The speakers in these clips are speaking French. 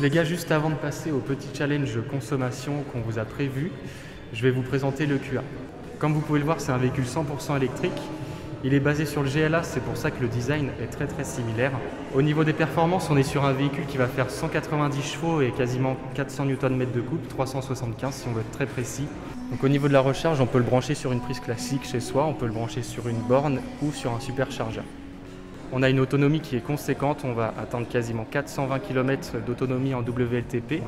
les gars, juste avant de passer au petit challenge consommation qu'on vous a prévu, je vais vous présenter le QA. Comme vous pouvez le voir, c'est un véhicule 100% électrique. Il est basé sur le GLA, c'est pour ça que le design est très similaire. Au niveau des performances, on est sur un véhicule qui va faire 190 chevaux et quasiment 400 Nm de couple, 375 si on veut être très précis. Donc au niveau de la recharge, on peut le brancher sur une prise classique chez soi, on peut le brancher sur une borne ou sur un superchargeur. On a une autonomie qui est conséquente, on va atteindre quasiment 420 km d'autonomie en WLTP.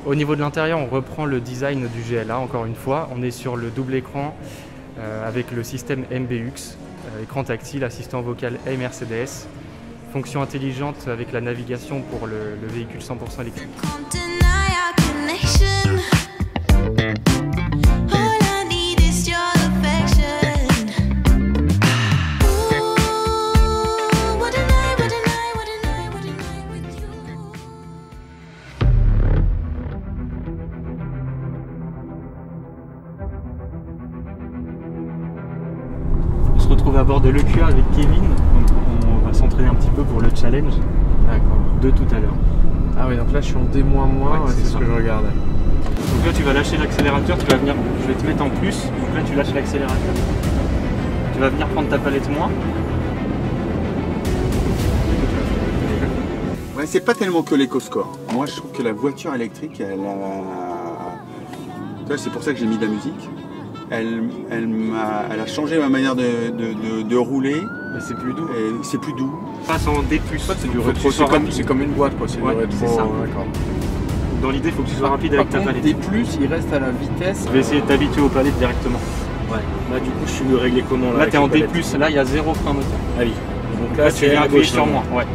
Au niveau de l'intérieur, on reprend le design du GLA, encore une fois. On est sur le double écran avec le système MBUX, écran tactile, assistant vocal et Mercedes, fonction intelligente avec la navigation pour le véhicule 100% électrique. On se retrouve à bord de l'EQA avec Kevin, donc on va s'entraîner un petit peu pour le challenge de tout à l'heure. Ah oui, donc là je suis en D-, c'est ce que je regarde. Donc là tu vas lâcher l'accélérateur, tu vas venir, je vais te mettre en plus, donc là tu lâches l'accélérateur. Tu vas venir prendre ta palette moins. Ouais, c'est pas tellement que l'éco-score. Moi je trouve que la voiture électrique, elle a... C'est pour ça que j'ai mis de la musique. Elle a changé ma manière de rouler. Mais c'est plus doux. C'est plus doux. Passe en D+. En fait, c'est du rétro, c'est comme une boîte quoi, c'est ouais, du rétro. D'accord. Dans l'idée, il faut que tu sois rapide avec ta palette. D+, il reste à la vitesse. Je vais essayer de t'habituer aux palettes directement. Ouais. Là du coup, je suis réglé comment là? Là, t'es en D+, là, il y a 0 frein moteur. Ah oui. Donc là tu viens appuyer sur moi. Ouais.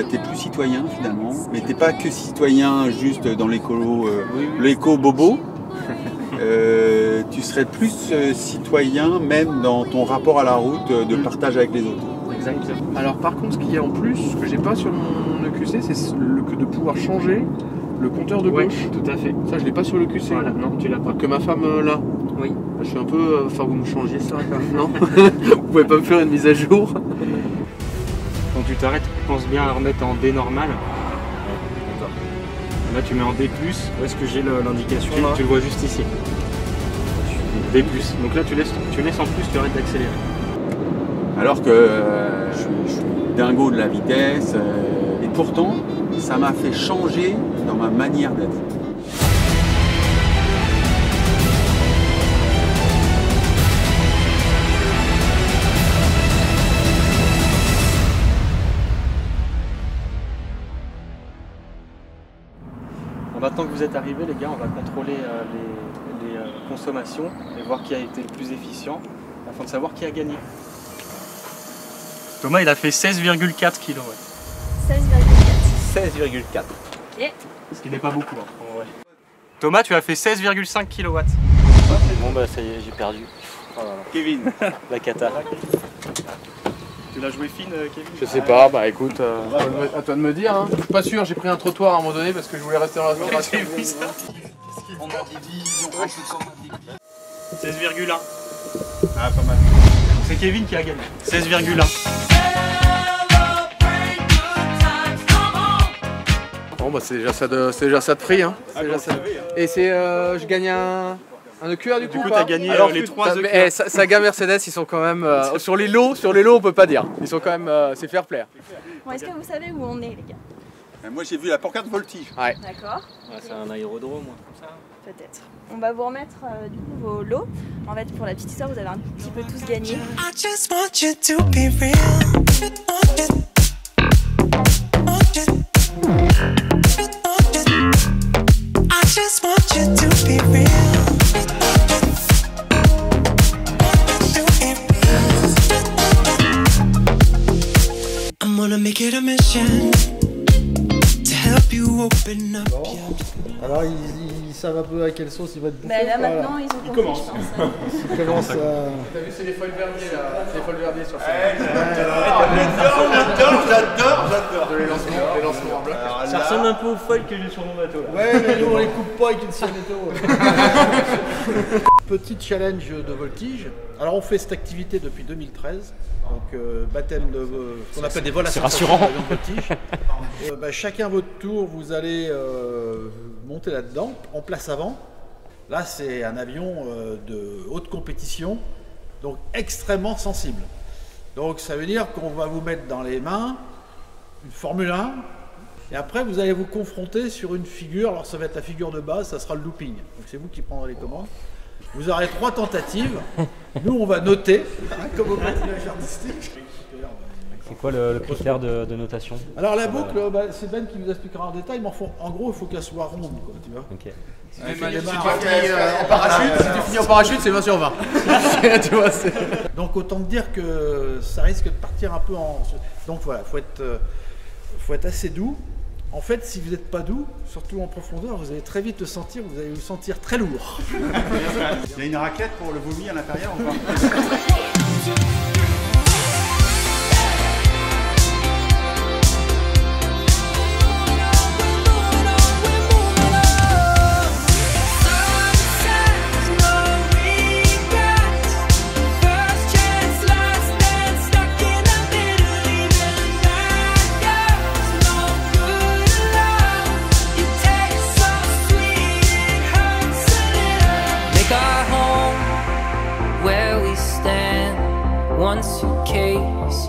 T'es plus citoyen finalement, mais t'es pas que citoyen juste dans l'écolo, l'éco bobo. Tu serais plus citoyen même dans ton rapport à la route de partage avec les autres. Exactement. Alors par contre, ce qu'il y a en plus, ce que j'ai pas sur mon EQC, c'est de pouvoir changer le compteur de gauche. Tout à fait. Ça, je l'ai pas sur l'EQC. Voilà, non, tu l'as pas. Que ma femme là. Oui. Là, je suis un peu... Enfin, vous me changiez ça quand même, non? Vous pouvez pas me faire une mise à jour? Quand tu t'arrêtes, pense bien à remettre en D normal. Là tu mets en D+. Où est-ce que j'ai l'indication là? Tu le vois juste ici. D+. Donc là tu laisses en plus, tu arrêtes d'accélérer. Alors que je suis dingo de la vitesse. Et pourtant, ça m'a fait changer dans ma manière d'être. Maintenant que vous êtes arrivés, les gars, on va contrôler les consommations et voir qui a été le plus efficient afin de savoir qui a gagné. Thomas, il a fait 16,4 kW. 16,4. Ok. Ce qui n'est pas beaucoup, hein, en vrai. Thomas, tu as fait 16,5 kW. Bon bah ça y est, j'ai perdu. Oh là là. Kevin, La cata. tu l'as joué fine, Kevin? Je sais pas, bah écoute, à toi de me dire. Hein. Je suis pas sûr, j'ai pris un trottoir à un moment donné parce que je voulais rester dans la restauration. On a des visions. 16,1. Ah, pas mal. C'est Kevin qui a gagné. 16,1. Bon bah c'est déjà ça de prix. Hein. Déjà ça. Et c'est, je gagne un EQA du coup. Du coup, t'as gagné les 3 EQA. Saga Mercedes, ils sont quand même sur les lots, on peut pas dire. Ils sont quand même, c'est fair play. Bon, est-ce que vous savez où on est, les gars? Moi j'ai vu la pancarte voltige. Ouais. D'accord. Ouais, c'est un aérodrome, comme ça. Peut-être. On va vous remettre du coup vos lots. En fait, pour la petite histoire, vous avez un petit peu tous gagné. I just want you to be real. I just want you to be real. I'm gonna make it a mission to help you open up your... Alors ils savent un peu à quelle sauce ils vont être bouffés. Bah là maintenant, ils ont compris, je pense. Ils commencent à... T'as vu, c'est les foils verdiers là. C'est les foils verdiers sur ça. J'adore. Les lancements en bloc. Ça ressemble un peu aux foils que j'ai sur mon bateau là. Ouais, mais nous on les coupe pas avec une sirletto. petit challenge de voltige. Alors on fait cette activité depuis 2013. Donc baptême de ce qu'on appelle des vols à sensation de voltige. Chacun votre tour, vous allez monter là-dedans, en place avant. Là c'est un avion de haute compétition, donc extrêmement sensible. Donc ça veut dire qu'on va vous mettre dans les mains une Formule 1. Et après, vous allez vous confronter sur une figure. Alors, ça va être la figure de base, ça sera le looping. Donc, c'est vous qui prendrez les commandes. Vous aurez 3 tentatives. Nous, on va noter, comme au patinage artistique. C'est quoi le critère de notation? Alors, la boucle, c'est Ben qui vous expliquera en détail. Mais en gros, il faut qu'elle soit ronde, quoi, tu vois. Ok. Si tu finis en parachute, si tu finis en parachute, c'est 20 sur 20. Tu vois, donc, autant te dire que ça risque de partir un peu en... Donc, voilà, faut être assez doux. En fait, si vous n'êtes pas doux, surtout en profondeur, vous allez très vite le sentir, vous allez vous sentir très lourd. Il y a une raclette pour le vomi à l'intérieur ou pas? One suitcase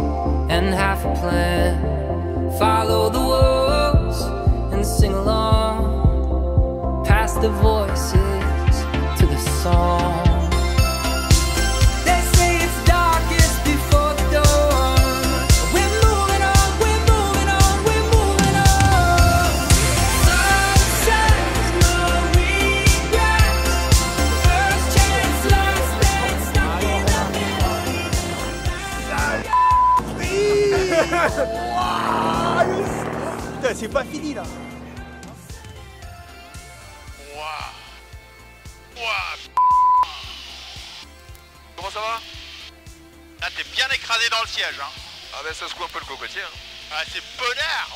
and half a plan. Follow the wolves and sing along. Past the voices to the song. They say it's darkest before the dawn. We're moving on, we're moving on, we're moving on. Sunshine, no regrets. First chance, last stand, stuck in the middle. Putain, c'est pas fini là. Comment ça va? Là t'es bien écrasé dans le siège hein. Ah ben ça secoue un peu le cocotier hein. Ah c'est bonheur.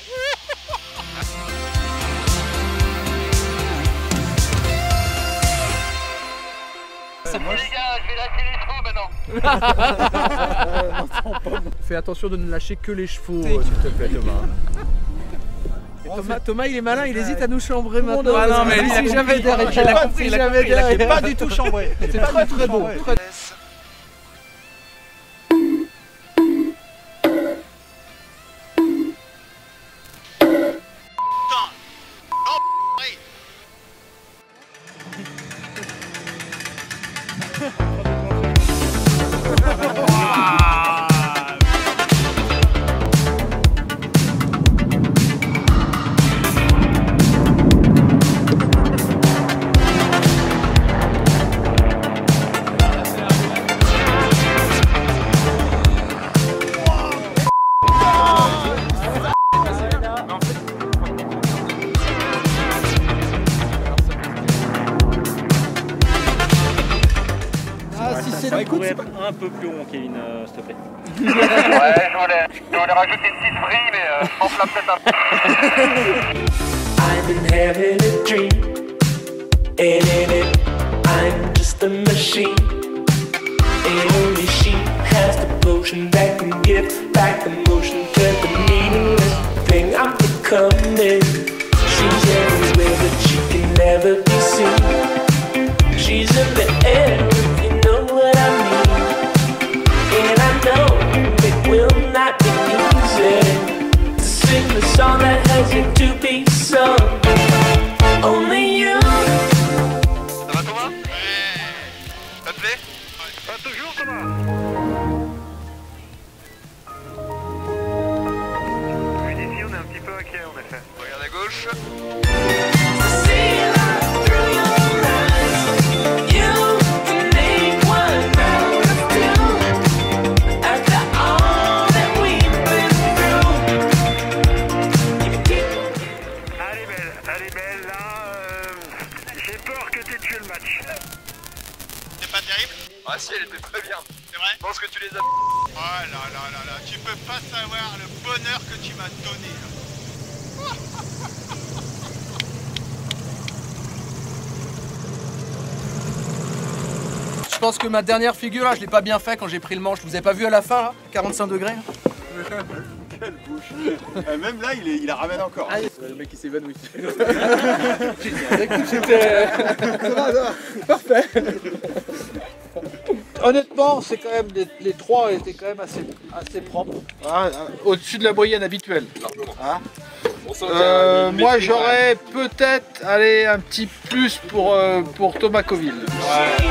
Les gars, je vais lâcher les chevaux maintenant. Fais attention de ne lâcher que les chevaux, s'il te plaît, Thomas. Thomas, il est malin, il hésite à nous chambrer maintenant. Ah non, mais il a jamais derrière. Il a compris, il a Pas du tout chambré. C'est très très beau. Ça pourrait être un peu plus rond, Kevin, s'il te plaît. Ouais, je voulais rajouter une petite vrille, mais je m'enflamme peut-être un peu. I've been having a dream, and in it, I'm just a machine. And only she has the potion that can give back the motion to the meaningless thing I'm becoming. She's everywhere, but she can never be seen. She's in the air, if you know what I mean. And I know it will not be easy to sing the song that has yet to be sung. Only you. Ça va Thomas? Ouais. Ça te plaît? Pas toujours Thomas. Vu d'ici on est un petit peu inquiet en effet. Regarde à gauche. Elle est belle là, j'ai peur que t'aies tué le match. C'est pas terrible? Ah si, elle était très bien. C'est vrai? Je pense que tu les as... Oh là là là là, tu peux pas savoir le bonheur que tu m'as donné là. pense que ma dernière figure, là, je l'ai pas bien fait quand j'ai pris le manche. Vous avez pas vu à la fin, là, 45 degrés. Quelle bouche. Même là, il la ramène encore. Ah, le mec qui s'évanouit. C'était... Ça va. Parfait. Honnêtement, c'est quand même les trois étaient quand même assez propres. Hein, au-dessus de la moyenne habituelle. Hein. Moi, j'aurais peut-être allé un petit plus pour Thomas Coville. Ouais.